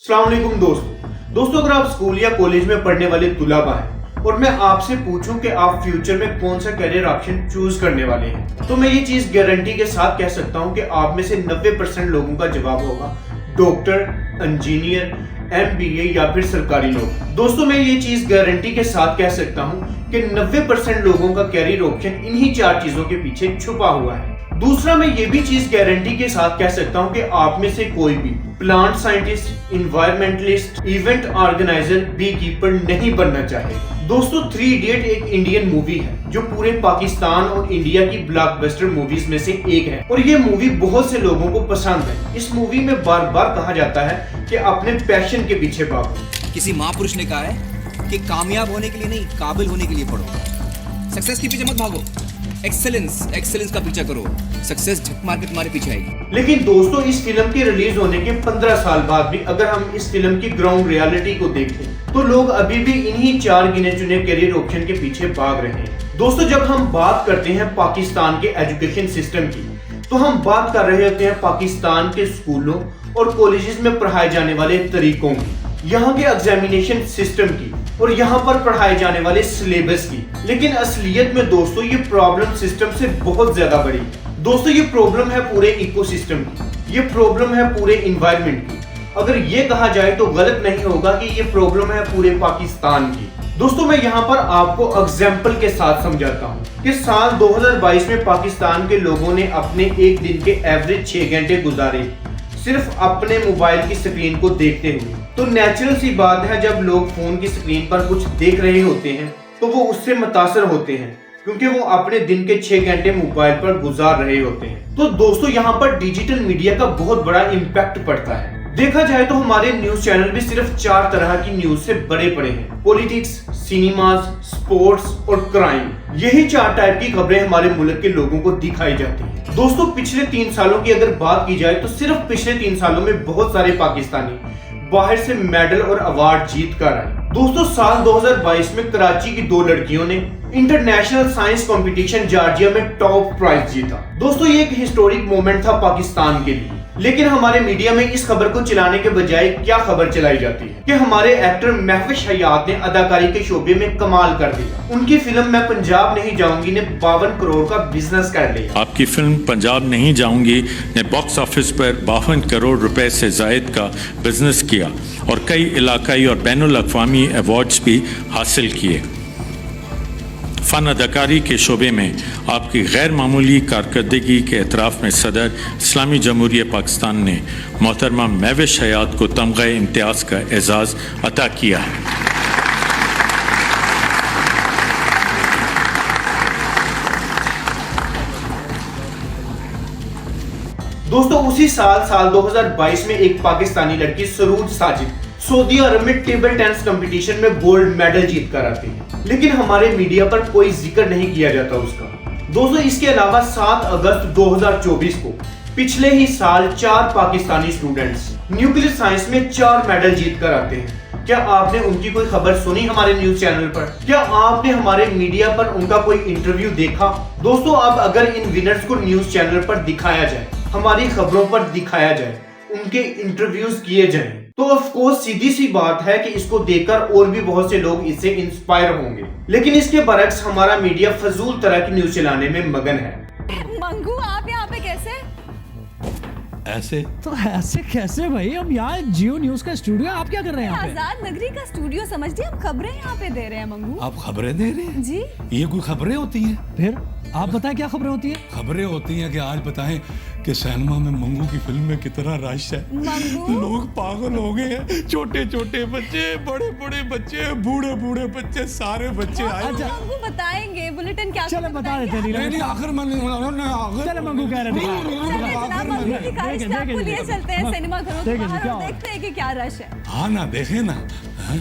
अस्सलाम वालेकुम दोस्तों अगर आप स्कूल या कॉलेज में पढ़ने वाले तुलाबा हैं और मैं आपसे पूछूं कि आप फ्यूचर में कौन सा करियर ऑप्शन चूज करने वाले हैं तो मैं ये चीज गारंटी के साथ कह सकता हूं कि आप में से 90% लोगों का जवाब होगा डॉक्टर, इंजीनियर, MBA या फिर सरकारी नौकरी। दोस्तों मैं ये चीज गारंटी के साथ कह सकता हूं कि 90% लोगों का करियर ऑप्शन इन्हीं चार चीजों के पीछे छुपा हुआ है। दूसरा मैं ये भी चीज गारंटी के साथ कह सकता हूं कि आप में से कोई भी plant scientist, environmentalist, event organiser, bee keeper नहीं बनना चाहे। दोस्तों 3 इडियट एक इंडियन मूवी है जो पूरे पाकिस्तान और इंडिया की ब्लॉकबस्टर मूवीज में से एक है और ये मूवी बहुत से लोगों को पसंद है। इस मूवी में बार बार कहा जाता है कि अपने पैशन के पीछे भागो। किसी महापुरुष ने कहा है कि कामयाब होने के लिए नहीं, काबिल होने के लिए पढ़ो। सक्सेस के पीछे मत भागो, एक्सेलेंस का पीछा करो। सक्सेस झक मार के तुम्हारे पीछे आएगी। लेकिन दोस्तों इस फिल्म के रिलीज होने के 15 साल बाद भी अगर हम इस फिल्म की ग्राउंड रियलिटी को देखें तो लोग अभी भी इन्हीं 4 गिने चुने करियर ऑप्शन के पीछे भाग रहे हैं। दोस्तों जब हम बात करते हैं पाकिस्तान के एजुकेशन सिस्टम की तो हम बात कर रहे होते हैं पाकिस्तान के स्कूलों और कॉलेजेस में पढ़ाए जाने वाले तरीकों की, यहाँ के एग्जामिनेशन सिस्टम की और यहाँ पर पढ़ाए जाने वाले सिलेबस की। लेकिन असलियत में दोस्तों ये प्रॉब्लम सिस्टम से बहुत ज्यादा बड़ी है। दोस्तों ये प्रॉब्लम है पूरे इकोसिस्टम की, ये प्रॉब्लम है पूरे इन्वायरमेंट की। अगर ये कहा जाए तो गलत नहीं होगा कि ये प्रॉब्लम है पूरे पाकिस्तान की। दोस्तों मैं यहाँ पर आपको एग्जाम्पल के साथ समझाता हूँ कि साल 2022 में पाकिस्तान के लोगों ने अपने एक दिन के एवरेज 6 घंटे गुजारे सिर्फ अपने मोबाइल की स्क्रीन को देखते हुए। तो नेचुरल सी बात है जब लोग फोन की स्क्रीन पर कुछ देख रहे होते हैं तो वो उससे मुतासर होते हैं क्योंकि वो अपने दिन के 6 घंटे मोबाइल पर गुजार रहे होते हैं। तो दोस्तों यहाँ पर डिजिटल मीडिया का बहुत बड़ा इम्पैक्ट पड़ता है। देखा जाए तो हमारे न्यूज चैनल भी सिर्फ 4 तरह की न्यूज से बड़े पड़े हैं, पॉलिटिक्स, सिनेमाज, स्पोर्ट्स और क्राइम। यही 4 टाइप की खबरें हमारे मुल्क के लोगों को दिखाई जाती हैं। दोस्तों पिछले 3 सालों की अगर बात की जाए तो सिर्फ पिछले 3 सालों में बहुत सारे पाकिस्तानी बाहर से मेडल और अवार्ड जीत कर आए। दोस्तों साल 2022 में कराची की 2 लड़कियों ने इंटरनेशनल साइंस कंपटीशन जॉर्जिया में टॉप प्राइज जीता। दोस्तों ये एक हिस्टोरिक मोमेंट था पाकिस्तान के लिए। लेकिन हमारे मीडिया में इस खबर को चलाने के बजाय क्या खबर चलाई जाती है कि हमारे एक्टर महफिज हयात ने अदाकारी के शोबे में कमाल कर दिया। उनकी फिल्म मैं पंजाब नहीं जाऊंगी ने 52 करोड़ का बिजनेस कर लिया। आपकी फिल्म पंजाब नहीं जाऊंगी ने बॉक्स ऑफिस पर 52 करोड़ रुपए से जायद का बिजनेस किया और कई इलाकाई और बैनुल अक़वामी अवार्ड्स भी हासिल किए। फ़न अदाकारी के शोबे में आपकी गैर मामूली कारकर्दगी के एतराफ़ में सदर इस्लामी जमहूरिया पाकिस्तान ने मोहतरमा महफिज हयात को तमग़े इम्तियाज़ का एजाज़ अता किया है। दोस्तों उसी साल 2022 में एक पाकिस्तानी लड़की सरूज साजिद सऊदी अरब में टेबल टेनिस कंपटीशन में गोल्ड मेडल जीत कर आती है, लेकिन हमारे मीडिया पर कोई जिक्र नहीं किया जाता उसका। दोस्तों इसके अलावा 7 अगस्त 2024 को पिछले ही साल 4 पाकिस्तानी स्टूडेंट्स न्यूक्लियर साइंस में 4 मेडल जीत कर आते हैं। क्या आपने उनकी कोई खबर सुनी हमारे न्यूज चैनल पर? क्या आपने हमारे मीडिया पर उनका कोई इंटरव्यू देखा? दोस्तों अब अगर इन विनर्स को न्यूज चैनल पर दिखाया जाए, हमारी खबरों पर दिखाया जाए, उनके इंटरव्यूज किए जाएं, तो ऑफ कोर्स सीधी सी बात है कि इसको देखकर और भी बहुत से लोग इससे इंस्पायर होंगे। लेकिन इसके बरक्स हमारा मीडिया फजूल तरह की न्यूज चलाने में मगन है। मंगू आप यहाँ पे कैसे? ऐसे तो ऐसे कैसे भाई? हम यहाँ जियो न्यूज का स्टूडियो, आप क्या कर रहे हैं यहाँ पे? आजाद नगरी का स्टूडियो समझ लिया, हम खबरें यहाँ पे दे रहे हैं मंगू। आप खबरें दे रहे हैं? जी ये कोई खबरें होती हैं? फिर आप बताएं क्या खबरें होती है? खबरें होती हैं कि आज बताएं कि सिनेमा में मंगू की फिल्म में कितना रश है। मंगू लोग पागल हो गए हैं, छोटे छोटे बच्चे, बड़े बड़े बच्चे, बूढ़े बूढ़े बच्चे, सारे बच्चे आए। अच्छा मंगू बताएंगे बुलेटिन क्या? चलो बता देते हैं नीलम। नहीं आखिर में चलो मंगू कह रहे आपको लिए चलते हैं सिनेमा घरों के देखें, बाहर क्या और हुआ? देखते हैं कि क्या रश है। हाँ ना देखे ना। हाँ?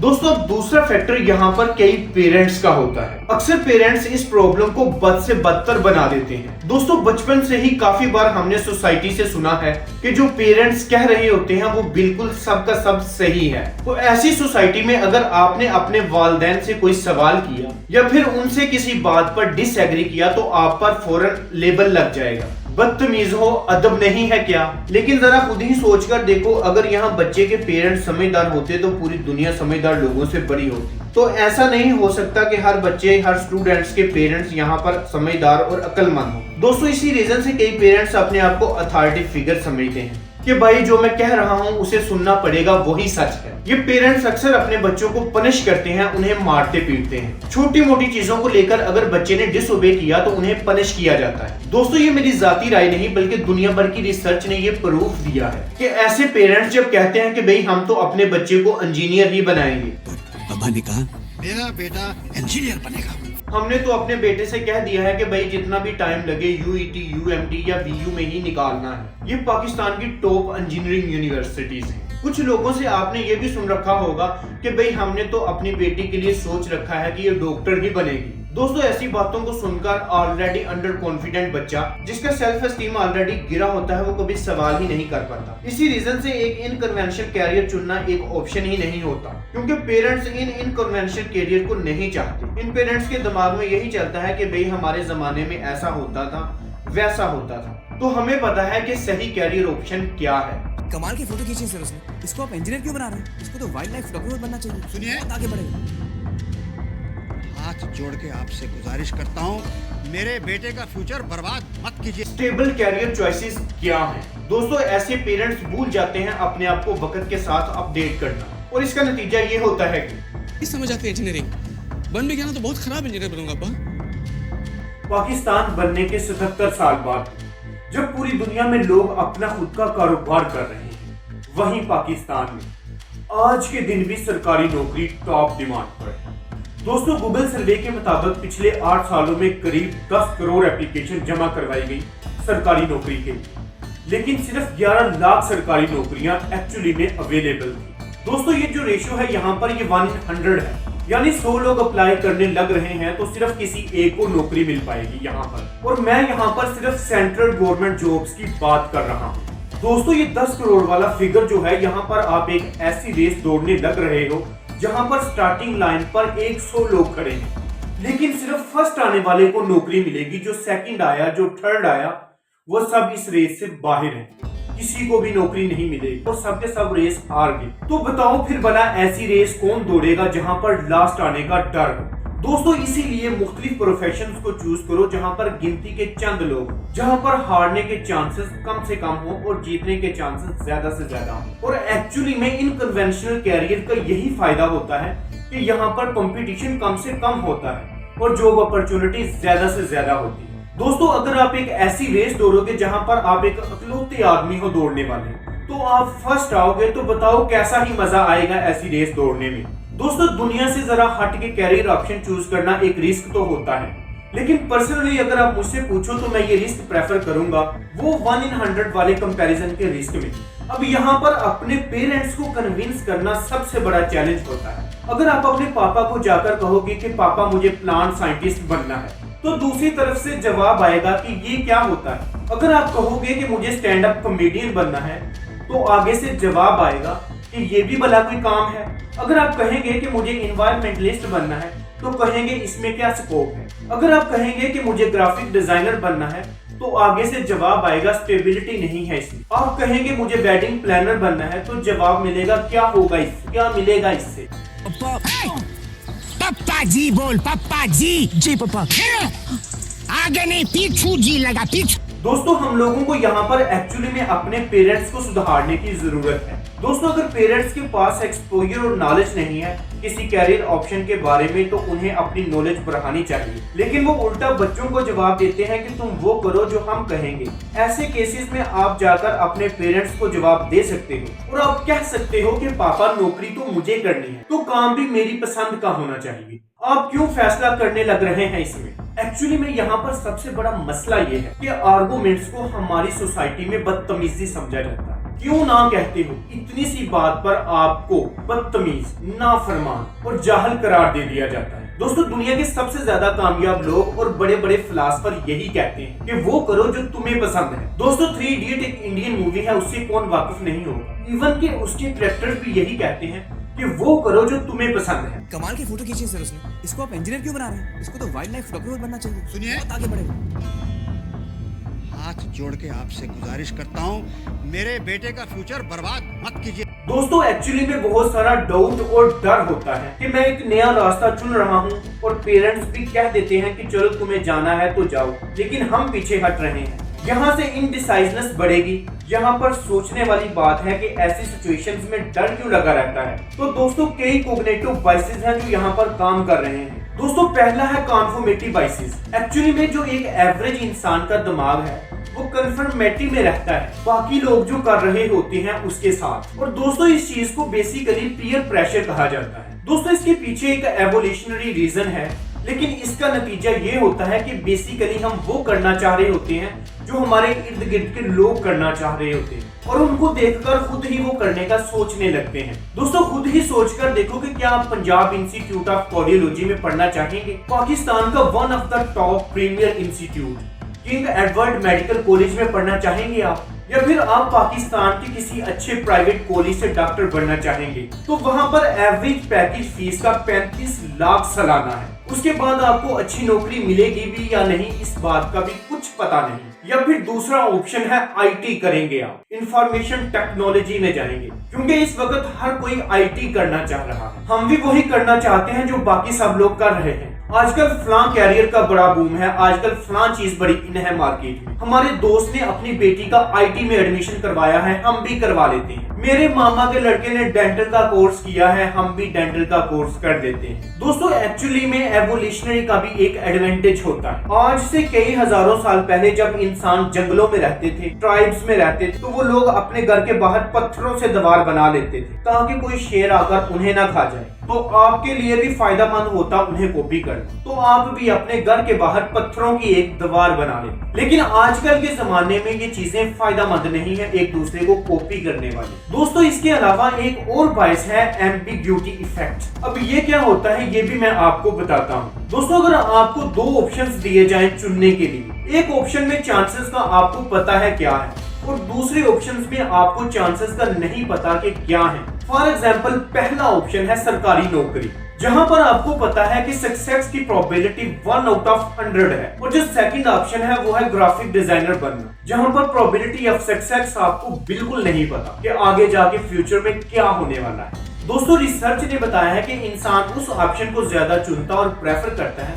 दोस्तों अब दूसरा फैक्टर यहाँ पर कई पेरेंट्स का होता है। अक्सर पेरेंट्स इस प्रॉब्लम को बद से बदतर बना देते हैं। दोस्तों बचपन से ही काफी बार हमने सोसाइटी से सुना है कि जो पेरेंट्स कह रहे होते हैं वो बिल्कुल सबका सब सही है। तो ऐसी सोसाइटी में अगर आपने अपने वालिदैन से कोई सवाल किया या फिर उनसे किसी बात पर डिसएग्री किया तो आप पर फौरन लेबल लग जाएगा, बदतमीज हो, अदब नहीं है क्या। लेकिन जरा खुद ही सोचकर देखो, अगर यहाँ बच्चे के पेरेंट्स समझदार होते तो पूरी दुनिया समझदार लोगों से बड़ी होती। तो ऐसा नहीं हो सकता कि हर बच्चे, हर स्टूडेंट्स के पेरेंट्स यहाँ पर समझदार और अक्लमंद हो। दोस्तों इसी रीजन से कई पेरेंट्स अपने आप को अथॉरिटी फिगर समझते हैं कि भाई जो मैं कह रहा हूँ उसे सुनना पड़ेगा, वही सच है। ये पेरेंट्स अक्सर अपने बच्चों को पनिश करते हैं, उन्हें मारते पीटते हैं। छोटी मोटी चीजों को लेकर अगर बच्चे ने डिसओबे किया तो उन्हें पनिश किया जाता है। दोस्तों ये मेरी जाती राय नहीं बल्कि दुनिया भर की रिसर्च ने ये प्रूफ दिया है कि ऐसे पेरेंट्स जब कहते हैं कि भाई हम तो अपने बच्चे को इंजीनियर ही बनाएंगे, पापा ने कहा मेरा बेटा इंजीनियर बनेगा, हमने तो अपने बेटे से कह दिया है कि भाई जितना भी टाइम लगे यूईटी, यूएमटी या वीयू में ही निकालना है। ये पाकिस्तान की टॉप इंजीनियरिंग यूनिवर्सिटीज हैं। कुछ लोगों से आपने ये भी सुन रखा होगा कि भाई हमने तो अपनी बेटी के लिए सोच रखा है कि ये डॉक्टर ही बनेगी। दोस्तों ऐसी बातों को सुनकर ऑलरेडी अंडर कॉन्फिडेंट बच्चा, जिसका सेल्फ एस्टीम ऑलरेडी गिरा होता है, वो कभी सवाल ही नहीं कर पाता। इसी रीजन से एक इनकन्वेंशनल कैरियर चुनना एक ऑप्शन ही नहीं होता, क्योंकि पेरेंट्स इन इनकन्वेंशनल कैरियर को नहीं चाहते। इन पेरेंट्स के दिमाग में यही चलता है कि भाई हमारे जमाने में ऐसा होता था, वैसा होता था, तो हमें पता है कि सही कैरियर ऑप्शन क्या है। कमाल की फोटो खींची सर उसने। इसको आप इंजीनियर क्यों बना रहे हैं? इसको तो वाइल्ड लाइफ फोटोग्राफर बनना चाहिए। सुनिए, आगे बढ़ेगा। हाथ जोड़ के आपसे गुजारिश करता हूँ, मेरे बेटे का फ्यूचर बर्बाद मत कीजिए। स्टेबल कैरियर चॉइसेस क्या हैं? दोस्तों ऐसे पेरेंट्स भूल जाते हैं अपने आप को वक्त के साथ अपडेट करना, और इसका नतीजा ये होता है कि समझ आते इंजीनियरिंग बन भी गया ना तो बहुत खराब इंजीनियर बनूंगा अब्बा। पाकिस्तान बनने के 77 साल बाद जब पूरी दुनिया में लोग अपना खुद का कारोबार कर रहे हैं, वहीं पाकिस्तान में आज के दिन भी सरकारी नौकरी टॉप डिमांड पर है। दोस्तों गूगल सर्वे के मुताबिक पिछले 8 सालों में करीब 10 करोड़ एप्लीकेशन जमा करवाई गई सरकारी नौकरी के लिए, लेकिन सिर्फ 11 लाख सरकारी नौकरियां एक्चुअली में अवेलेबल थी। दोस्तों ये जो रेशियो है यहाँ पर ये 1 in 100 है, यानी 100 लोग अप्लाई करने लग रहे हैं तो सिर्फ किसी एक को नौकरी मिल पाएगी यहाँ पर। और मैं यहाँ पर सिर्फ सेंट्रल गवर्नमेंट जॉब्स की बात कर रहा हूँ। दोस्तों ये 10 करोड़ वाला फिगर जो है, यहाँ पर आप एक ऐसी रेस दौड़ने लग रहे हो जहाँ पर स्टार्टिंग लाइन पर 100 लोग खड़े हैं, लेकिन सिर्फ फर्स्ट आने वाले को नौकरी मिलेगी। जो सेकंड आया, जो थर्ड आया, वो सब इस रेस से बाहर हैं, किसी को भी नौकरी नहीं मिलेगी और सबके सब रेस हार गए। तो बताओ फिर भला ऐसी रेस कौन दौड़ेगा जहां पर लास्ट आने का डर हो? दोस्तों इसीलिए मुख्तलिफ प्रोफेशंस को चूज करो जहां पर गिनती के चंद लोग, जहां पर हारने के चांसेस कम से कम हो और जीतने के चांसेस ज्यादा से ज्यादा हो। और एक्चुअली में इन कन्वेंशनल कैरियर का यही फायदा होता है कि यहाँ पर कंपटीशन कम से कम होता है और जॉब अपॉर्चुनिटी ज्यादा से ज्यादा होती है। दोस्तों अगर आप एक ऐसी रेस दौड़ोगे जहां पर आप एक अकलौते आदमी हो दौड़ने वाले, तो आप फर्स्ट आओगे, तो बताओ कैसा ही मजा आएगा ऐसी रेस दौड़ने में। दोस्तों दुनिया से जरा हट के कैरियर ऑप्शन चूज करना एक रिस्क तो होता है, लेकिन पर्सनली अगर आप मुझसे पूछो तो मैं ये रिस्क प्रेफर करूंगा वो 1 in 100 वाले कंपैरिजन के रिस्क में। अब यहाँ पर अपने पेरेंट्स को कन्विंस करना सबसे बड़ा चैलेंज होता है। अगर आप अपने पापा को जाकर कहोगे कि पापा मुझे प्लांट साइंटिस्ट बनना है, तो दूसरी तरफ से जवाब आएगा कि ये क्या होता है। अगर आप कहोगे कि मुझे स्टैंड अप कॉमेडियन बनना है, तो आगे से जवाब आएगा कि ये भी भला कोई काम है। अगर आप कहेंगे कि मुझे इन्वायरमेंटलिस्ट बनना है, तो कहेंगे इसमें क्या स्कोप है। अगर आप कहेंगे कि मुझे ग्राफिक डिजाइनर बनना है, तो आगे से जवाब आएगा स्टेबिलिटी नहीं है इसमें। आप कहेंगे मुझे वेडिंग प्लानर बनना है, तो जवाब मिलेगा क्या होगा इससे, क्या मिलेगा इससे। पप्पा जी बोल, पप्पा जी पप्पा। आगे नहीं पीछू जी लगा पीछू। दोस्तों हम लोगों को यहाँ पर एक्चुअली में अपने पेरेंट्स को सुधारने की जरूरत है। दोस्तों अगर पेरेंट्स के पास एक्सपोजर और नॉलेज नहीं है किसी कैरियर ऑप्शन के बारे में, तो उन्हें अपनी नॉलेज बढ़ानी चाहिए, लेकिन वो उल्टा बच्चों को जवाब देते हैं कि तुम वो करो जो हम कहेंगे। ऐसे केसेस में आप जाकर अपने पेरेंट्स को जवाब दे सकते हो और आप कह सकते हो कि पापा नौकरी तो मुझे करनी है, तो काम भी मेरी पसंद का होना चाहिए। आप क्यों फैसला करने लग रहे हैं इसमें? एक्चुअली में यहाँ पर सबसे बड़ा मसला ये है कि आर्गुमेंट्स को हमारी सोसाइटी में बदतमीजी समझा जाता है। क्यों ना कहते हो? इतनी सी बात पर आपको बदतमीज, नाफरमान और जाहल करार दे दिया जाता है। दोस्तों, दुनिया के सबसे ज्यादा कामयाब लोग और बड़े बड़े फिलासफर यही कहते हैं कि वो करो जो तुम्हें पसंद है। दोस्तों, 3 इडियट एक इंडियन मूवी है, उससे कौन वाकिफ नहीं होगा। इवन के उसके कैरेक्टर्स भी यही कहते हैं कि वो करो जो तुम्हें पसंद है। कमाल की फोटो खींची सर उसने। इसको आप इंजीनियर क्यों बना रहे हैं? इसको तो वाइल्ड लाइफ फोटोग्राफर बनना चाहिए। सुनिए। बहुत आगे बढ़ेगा। हाथ जोड़ के आपसे गुजारिश करता हूँ, मेरे बेटे का फ्यूचर बर्बाद मत कीजिए। दोस्तों, एक्चुअली में बहुत सारा डाउट और डर होता है कि मैं एक नया रास्ता चुन रहा हूँ और पेरेंट्स भी कह देते हैं कि चलो तुम्हें जाना है तो जाओ, लेकिन हम पीछे हट रहे हैं। यहाँ से इनडिसाइजनेस बढ़ेगी। यहाँ पर सोचने वाली बात है कि ऐसी सिचुएशंस में डर क्यों लगा रहता है। तो दोस्तों, कई कोग्निटिव बायसेस हैं जो यहाँ पर काम कर रहे हैं। दोस्तों, पहला है कॉन्फर्मेटिव बायसेस। एक्चुअली में जो एक एवरेज इंसान का दिमाग है वो कन्फर्मेटिव में रहता है बाकी लोग जो कर रहे होते हैं उसके साथ। और दोस्तों, इस चीज को बेसिकली पीयर प्रेशर कहा जाता है। दोस्तों, इसके पीछे एक एवोल्यूशनरी रीजन है, लेकिन इसका नतीजा ये होता है कि बेसिकली हम वो करना चाह रहे होते हैं जो हमारे इर्द गिर्द के लोग करना चाह रहे होते हैं, और उनको देखकर खुद ही वो करने का सोचने लगते हैं। दोस्तों, खुद ही सोचकर देखो कि क्या आप पंजाब इंस्टीट्यूट ऑफ कार्डियोलॉजी में पढ़ना चाहेंगे, पाकिस्तान का one of the top premier institute king Edward medical college में पढ़ना चाहेंगे आप, या फिर आप पाकिस्तान के किसी अच्छे प्राइवेट कॉलेज से डॉक्टर बनना चाहेंगे? तो वहां पर एवरेज पैकेज फीस का 35 लाख सालाना है। उसके बाद आपको अच्छी नौकरी मिलेगी भी या नहीं, इस बात का भी कुछ पता नहीं। या फिर दूसरा ऑप्शन है आईटी करेंगे, आप इंफॉर्मेशन टेक्नोलॉजी में जाएंगे, क्योंकि इस वक्त हर कोई आईटी करना चाह रहा है। हम भी वही करना चाहते हैं जो बाकी सब लोग कर रहे हैं। आजकल फलां कैरियर का बड़ा बूम है, आजकल फलां चीज बड़ी इन है मार्केट में। हमारे दोस्त ने अपनी बेटी का आईटी में एडमिशन करवाया है, हम भी करवा लेते हैं। मेरे मामा के लड़के ने डेंटल का कोर्स किया है, हम भी डेंटल का कोर्स कर देते हैं। दोस्तों, एक्चुअली में एवोल्यूशनरी का भी एक एडवांटेज होता है। आज से कई हजारों साल पहले जब इंसान जंगलों में रहते थे, ट्राइब्स में रहते थे, तो वो लोग अपने घर के बाहर पत्थरों से दीवार बना लेते थे ताकि कोई शेर आकर उन्हें ना खा जाए। तो आपके लिए भी फायदेमंद होता उन्हें कॉपी करना, तो आप भी अपने घर के बाहर पत्थरों की एक दीवार बना लें। लेकिन आजकल के जमाने में ये चीजें फायदेमंद नहीं है एक दूसरे को कॉपी करने वाली। दोस्तों, इसके अलावा एक और बायस है एम्बिग्यूटी इफेक्ट। अब ये क्या होता है ये भी मैं आपको बताता हूँ। दोस्तों, अगर आपको 2 ऑप्शंस दिए जाएं चुनने के लिए, एक ऑप्शन में चांसेस का आपको पता है क्या है और दूसरे ऑप्शंस में आपको चांसेस का नहीं पता कि क्या है। फॉर एग्जांपल, पहला ऑप्शन है सरकारी नौकरी, जहां पर आपको पता है कि सक्सेस की प्रोबेबिलिटी 1 आउट ऑफ 100 है। और जो सेकंड ऑप्शन है वो है ग्राफिक डिजाइनर बनना, जहां पर प्रोबेबिलिटी ऑफ सक्सेस आपको बिल्कुल नहीं पता कि आगे जाके फ्यूचर में क्या होने वाला है। दोस्तों, रिसर्च ने बताया है कि इंसान उस ऑप्शन को ज्यादा चुनता और प्रेफर करता है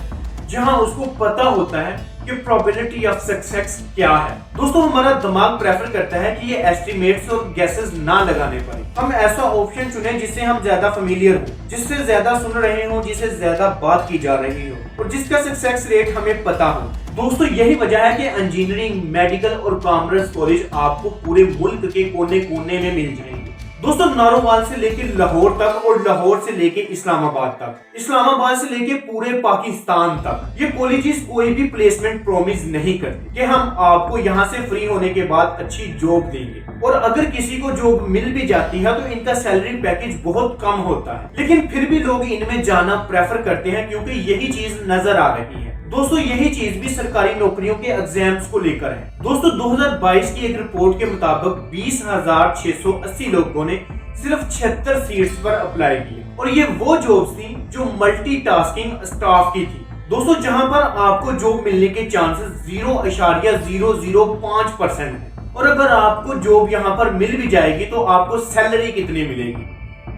जहां उसको पता होता है कि प्रोबेबिलिटी ऑफ सक्सेस क्या है। दोस्तों, हमारा दिमाग प्रेफर करता है कि ये एस्टिमेट्स और गेसेस ना लगाने पड़े। हम ऐसा ऑप्शन चुने जिससे हम ज्यादा फेमिलियर हो, जिससे ज्यादा सुन रहे हो, जिससे ज्यादा बात की जा रही हो और जिसका सक्सेस रेट हमें पता हो। दोस्तों, यही वजह है कि इंजीनियरिंग, मेडिकल और कॉमर्स कॉलेज आपको पूरे मुल्क के कोने कोने में मिल जाएंगे। दोस्तों, नारोवाल से लेके लाहौर तक और लाहौर से लेके इस्लामाबाद तक, इस्लामाबाद से लेके पूरे पाकिस्तान तक ये कॉलेजेस कोई भी प्लेसमेंट प्रॉमिस नहीं करते कि हम आपको यहाँ से फ्री होने के बाद अच्छी जॉब देंगे। और अगर किसी को जॉब मिल भी जाती है तो इनका सैलरी पैकेज बहुत कम होता है, लेकिन फिर भी लोग इनमें जाना प्रेफर करते हैं क्योंकि यही चीज नजर आ रही है। दोस्तों, यही चीज भी सरकारी नौकरियों के एग्जाम्स को लेकर है। दोस्तों, 2022 की एक रिपोर्ट के मुताबिक 20,680 लोगों ने सिर्फ 76 सीट्स पर अप्लाई किया और ये वो जॉब्स थी जो मल्टीटास्किंग स्टाफ की थी। दोस्तों, जहां पर आपको जॉब मिलने के चांसेस 0.005% है और अगर आपको जॉब यहाँ पर मिल भी जाएगी तो आपको सैलरी कितनी मिलेगी?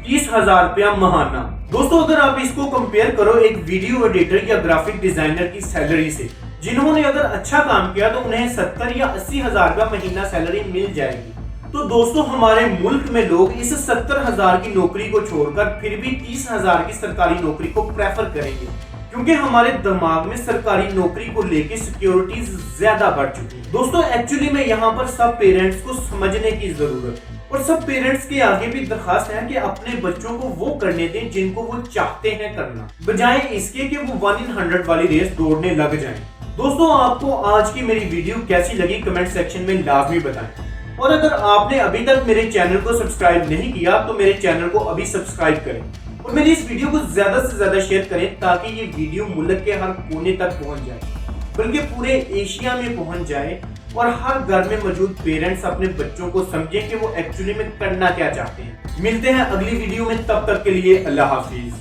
30,000 रुपया महाना। दोस्तों, अगर आप इसको कंपेयर करो एक वीडियो एडिटर या ग्राफिक डिजाइनर की सैलरी से, जिन्होंने अगर अच्छा काम किया तो उन्हें 70 या 80,000 रुपया महीना सैलरी मिल जाएगी। तो दोस्तों, हमारे मुल्क में लोग इस 70,000 की नौकरी को छोड़कर फिर भी 30,000 की सरकारी नौकरी को प्रेफर करेंगे, क्योंकि हमारे दिमाग में सरकारी नौकरी को लेके सिक्योरिटीज ज्यादा बढ़ चुकी है। दोस्तों, एक्चुअली में यहाँ पर सब पेरेंट्स को समझने की जरूरत है और सब पेरेंट्स के आगे भी दरखास्त है कि अपने बच्चों को वो करने दें जिनको वो चाहते हैं करना, बजाय इसके कि वो 1 in 100 वाली रेस दौड़ने लग जाएं। दोस्तों, आपको आज की मेरी वीडियो कैसी लगी कमेंट सेक्शन में लाजमी बताएं। और अगर आपने अभी तक मेरे चैनल को सब्सक्राइब नहीं किया तो मेरे चैनल को अभी सब्सक्राइब करें और मेरी इस वीडियो को ज्यादा से ज्यादा शेयर करें ताकि ये वीडियो मुल्क के हर कोने तक पहुंच जाए, बल्कि पूरे एशिया में पहुंच जाए और हर घर में मौजूद पेरेंट्स अपने बच्चों को समझें कि वो एक्चुअली में करना क्या चाहते हैं। मिलते हैं अगली वीडियो में, तब तक के लिए अल्लाह हाफिज।